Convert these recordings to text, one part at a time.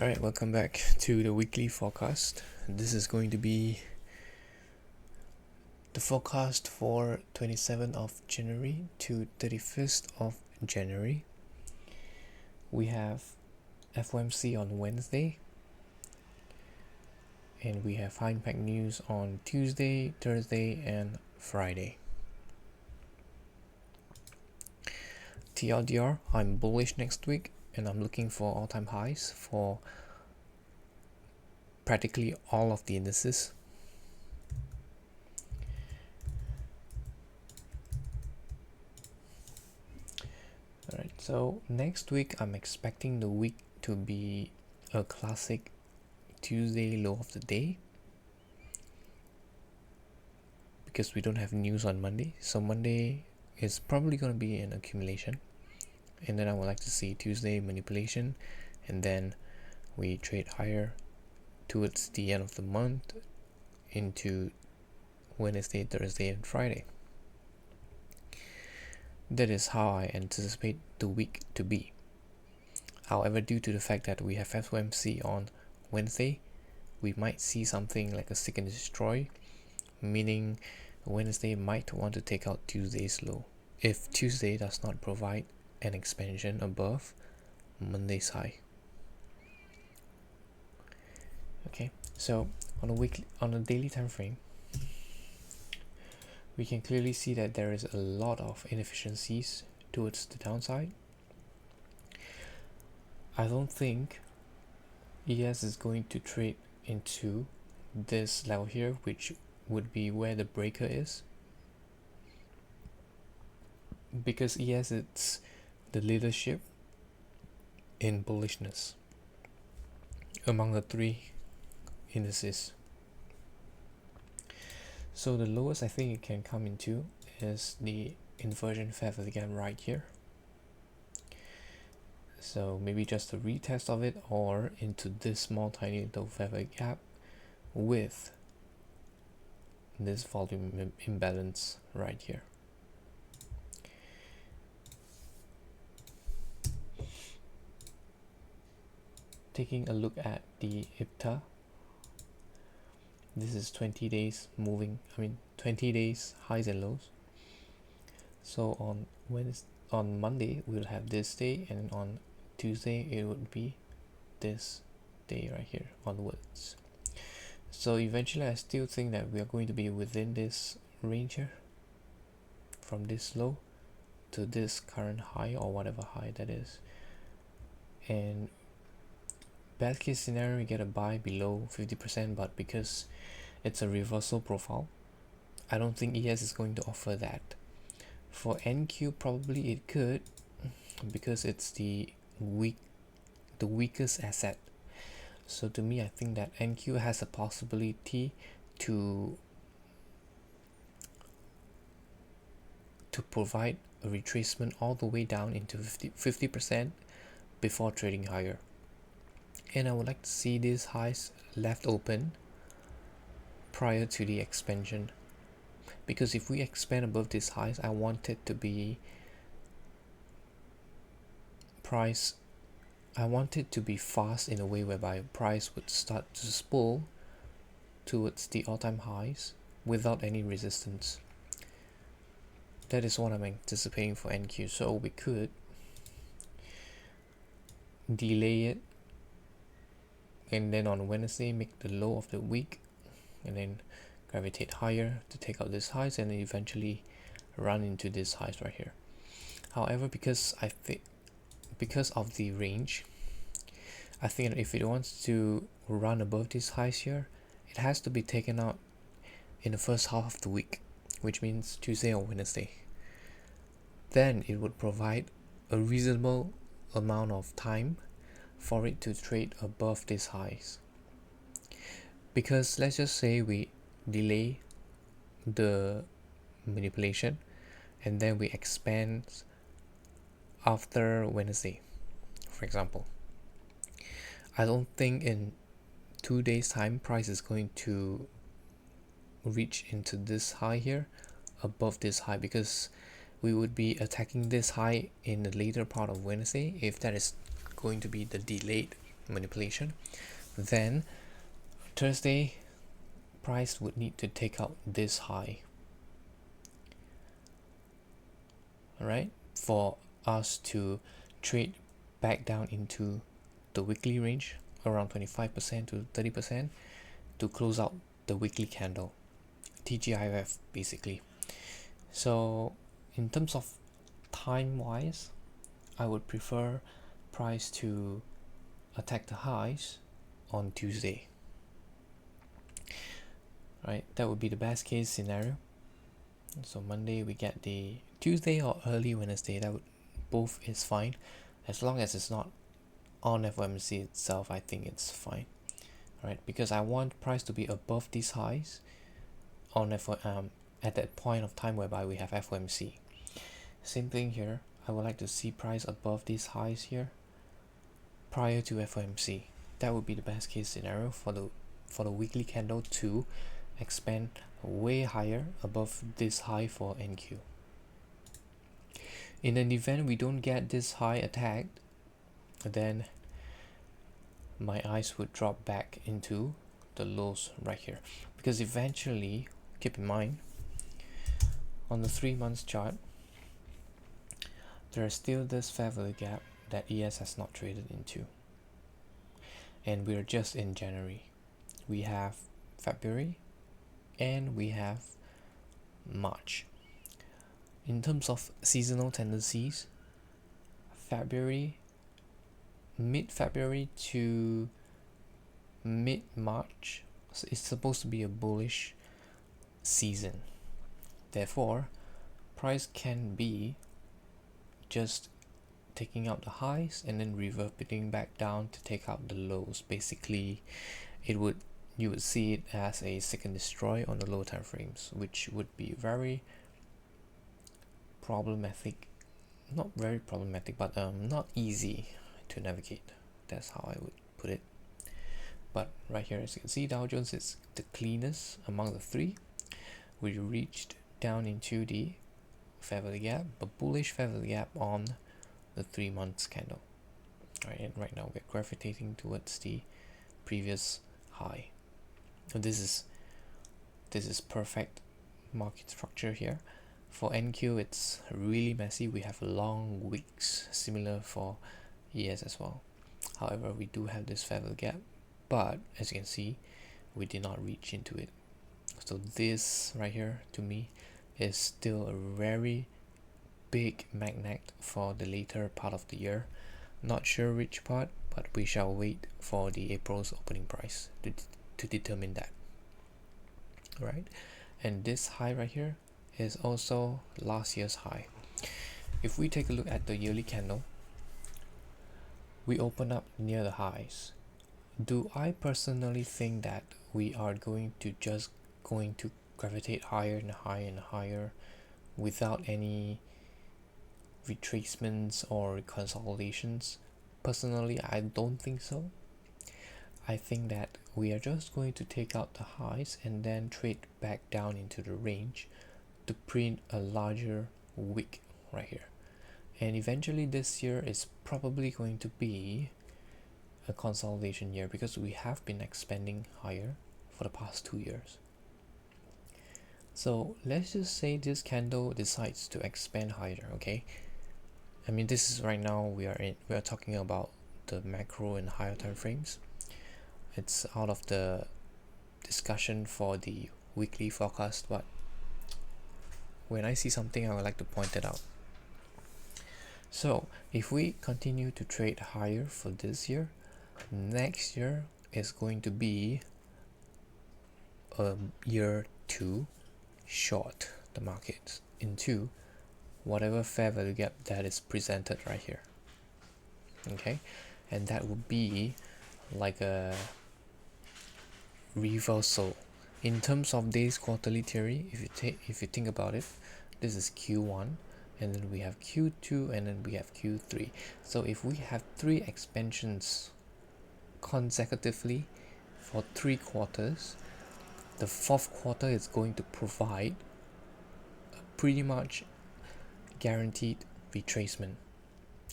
Alright, welcome back to the weekly forecast. This is going to be the forecast for 27th of January to 31st of January. We have FOMC on Wednesday, and we have high impact news on Tuesday, Thursday, and Friday. TLDR, I'm bullish next week, and I'm looking for all-time highs for practically all of the indices. Alright, so next week I'm expecting the week to be a classic Tuesday low of the day, because we don't have news on Monday. So Monday is probably going to be an accumulation, and then I would like to see Tuesday manipulation, and then we trade higher towards the end of the month into Wednesday, Thursday, and Friday. That is how I anticipate the week to be. However, due to the fact that we have FOMC on Wednesday, we might see something like a seek and destroy, meaning Wednesday might want to take out Tuesday's low if Tuesday does not provide an expansion above Monday's high. Okay, so on a daily time frame, we can clearly see that there is a lot of inefficiencies towards the downside. I don't think ES is going to trade into this level here, which would be where the breaker is, because ES it's the leadership in bullishness among the three indices. So the lowest I think it can come into is the inversion feather again right here. So maybe just a retest of it, or into this small tiny little feather gap with this volume imbalance right here. Taking a look at the IPTA, this is 20 days moving, 20 days highs and lows. So on Monday we'll have this day, and on Tuesday it would be this day right here onwards. So eventually I still think that we are going to be within this range here, from this low to this current high, or whatever high that is. And best case scenario, we get a buy below 50%, but because it's a reversal profile, I don't think ES is going to offer that. For NQ, probably it could, because it's the weakest asset. So to me, I think that NQ has a possibility to provide a retracement all the way down into 50% before trading higher. And I would like to see these highs left open prior to the expansion, because if we expand above these highs, I want it to be fast in a way whereby price would start to spool towards the all-time highs without any resistance. That is what I'm anticipating for NQ. So we could delay it, and then on Wednesday make the low of the week, and then gravitate higher to take out these highs, and then eventually run into these highs right here. However, because of the range, I think that if it wants to run above these highs here, it has to be taken out in the first half of the week, which means Tuesday or Wednesday. Then it would provide a reasonable amount of time for it to trade above these highs. Because let's just say we delay the manipulation, and then we expand after Wednesday, for example. I don't think in 2 days time price is going to reach into this high here above this high, because we would be attacking this high in the later part of Wednesday if that is going to be the delayed manipulation, then Thursday price would need to take out this high, alright, for us to trade back down into the weekly range around 25% to 30% to close out the weekly candle, TGIF basically. So in terms of time wise, I would prefer price to attack the highs on Tuesday, right? That would be the best case scenario. So Monday we get the Tuesday or early Wednesday, that would, both is fine as long as it's not on FOMC itself. I think it's fine, right? Because I want price to be above these highs on at that point of time whereby we have FOMC. Same thing here, I would like to see price above these highs here prior to FOMC. That would be the best case scenario for the weekly candle to expand way higher above this high for NQ. In an event we don't get this high attacked, then my eyes would drop back into the lows right here, because eventually, keep in mind, on the 3 months chart, there is still this fair value gap that ES has not traded into, and we're just in January. We have February and we have March. In terms of seasonal tendencies, mid-February to mid-March is supposed to be a bullish season. Therefore, price can be just taking out the highs and then reverting back down to take out the lows. Basically, you would see it as a seek and destroy on the low time frames, which would be very problematic. Not very problematic, but not easy to navigate. That's how I would put it. But right here, as you can see, Dow Jones is the cleanest among the three. We reached down into the fair value gap, a bullish fair value gap on the 3 months candle. Right, and right now we're gravitating towards the previous high. So this is perfect market structure here. For NQ, it's really messy. We have long wicks, similar for ES as well. However, we do have this fair value gap, but as you can see, we did not reach into it. So this right here, to me, is still a very big magnet for the later part of the year. Not sure which part, but we shall wait for the April's opening price to determine that. Right, and this high right here is also last year's high. If we take a look at the yearly candle, we open up near the highs. Do I personally think that we are going to gravitate higher and higher and higher without any retracements or consolidations? Personally, I don't think so. I think that we are just going to take out the highs and then trade back down into the range to print a larger wick right here. And eventually this year is probably going to be a consolidation year, because we have been expanding higher for the past 2 years. So let's just say this candle decides to expand higher, okay? I mean, this is right now we are talking about the macro and higher time frames. It's out of the discussion for the weekly forecast, but when I see something, I would like to point it out. So if we continue to trade higher for this year, next year is going to be a year to short the market into whatever fair value gap that is presented right here. Okay, and that would be like a reversal in terms of days quarterly theory. If you think about it, this is Q1, and then we have Q2, and then we have Q3. So if we have 3 expansions consecutively for 3 quarters, the 4th quarter is going to provide a pretty much guaranteed retracement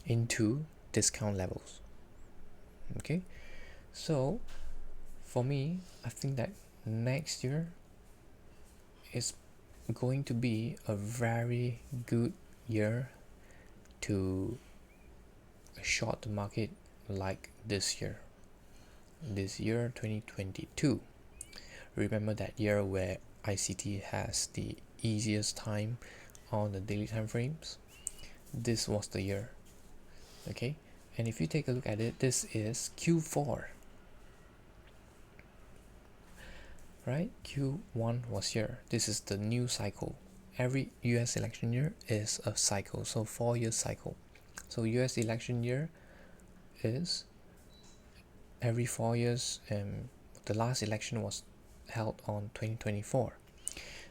into discount levels. Okay, So for me, I think that next year is going to be a very good year to short the market like this year. This year 2022. Remember that year where ICT has the easiest time on the daily time frames? This was the year. Okay, and if you take a look at it, this is Q4, right? Q1 was here. This is the new cycle. Every US election year is a cycle, so 4-year cycle. So US election year is every 4 years, and the last election was held on 2024.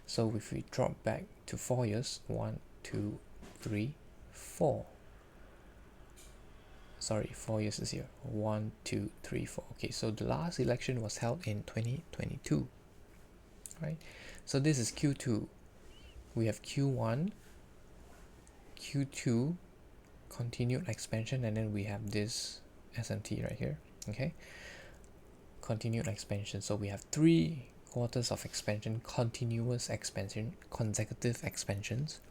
So if we drop back to 4 years, 1, 2, 3, 4. Sorry, 4 years is here. 1, 2, 3, 4. Okay, so the last election was held in 2022, right? So this is Q2. We have Q1, Q2, continued expansion, and then we have this S&T right here. Okay, continued expansion. So we have 3 quarters of expansion, continuous expansion, consecutive expansions,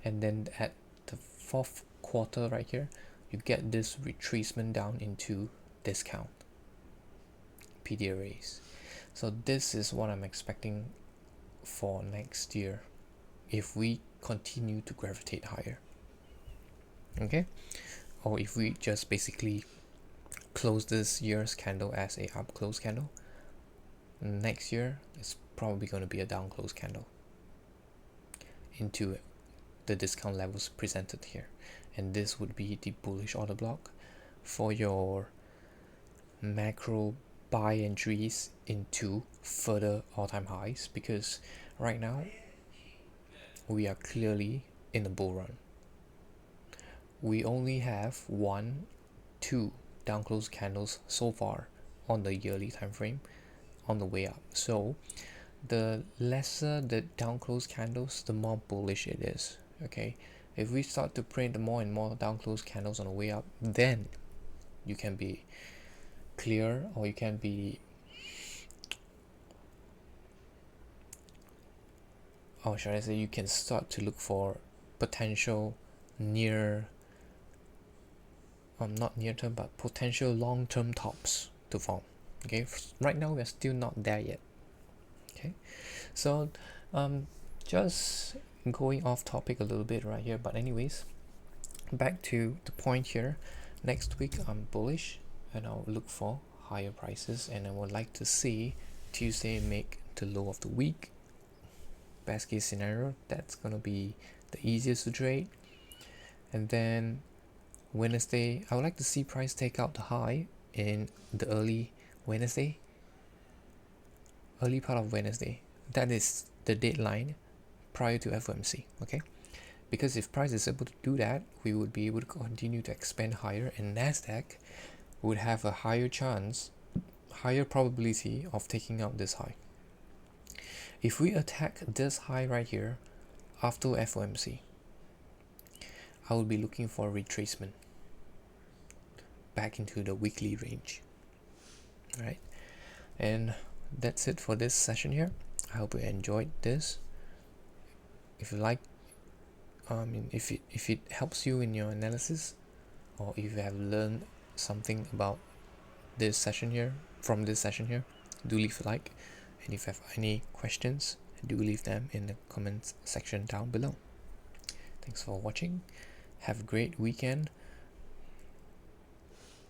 and then at the 4th quarter right here, you get this retracement down into discount PD arrays. So this is what I'm expecting for next year if we continue to gravitate higher. Okay, or if we just basically close this year's candle as a up close candle, next year it's probably going to be a down close candle into the discount levels presented here, and this would be the bullish order block for your macro buy entries into further all-time highs, because right now we are clearly in a bull run. We only have 1, 2 down close candles so far on the yearly time frame on the way up. So the lesser the down close candles, the more bullish it is. Okay, if we start to print more and more down close candles on the way up, then you can be clear, or you can be, or should I say, you can start to look for potential near, not near term, but potential long-term tops to form. Okay, right now we're still not there yet. Okay, so just going off topic a little bit right here, but anyways, back to the point here. Next week I'm bullish and I'll look for higher prices, and I would like to see Tuesday make the low of the week. Best case scenario, that's gonna be the easiest to trade. And then Wednesday, I would like to see price take out the high in the early part of Wednesday. That is the deadline prior to FOMC. Okay, because if price is able to do that, we would be able to continue to expand higher, and Nasdaq would have a higher probability of taking out this high. If we attack this high right here after FOMC, I will be looking for retracement back into the weekly range. Right, and that's it for this session here. I hope you enjoyed this. If you like, if it helps you in your analysis, or if you have learned something about this session here, from this session here, do leave a like, and if you have any questions, do leave them in the comments section down below. Thanks for watching. Have a great weekend,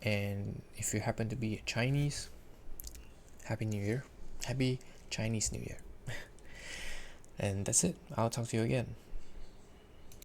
and if you happen to be Chinese, Happy New Year. Happy Chinese New Year. And that's it. I'll talk to you again.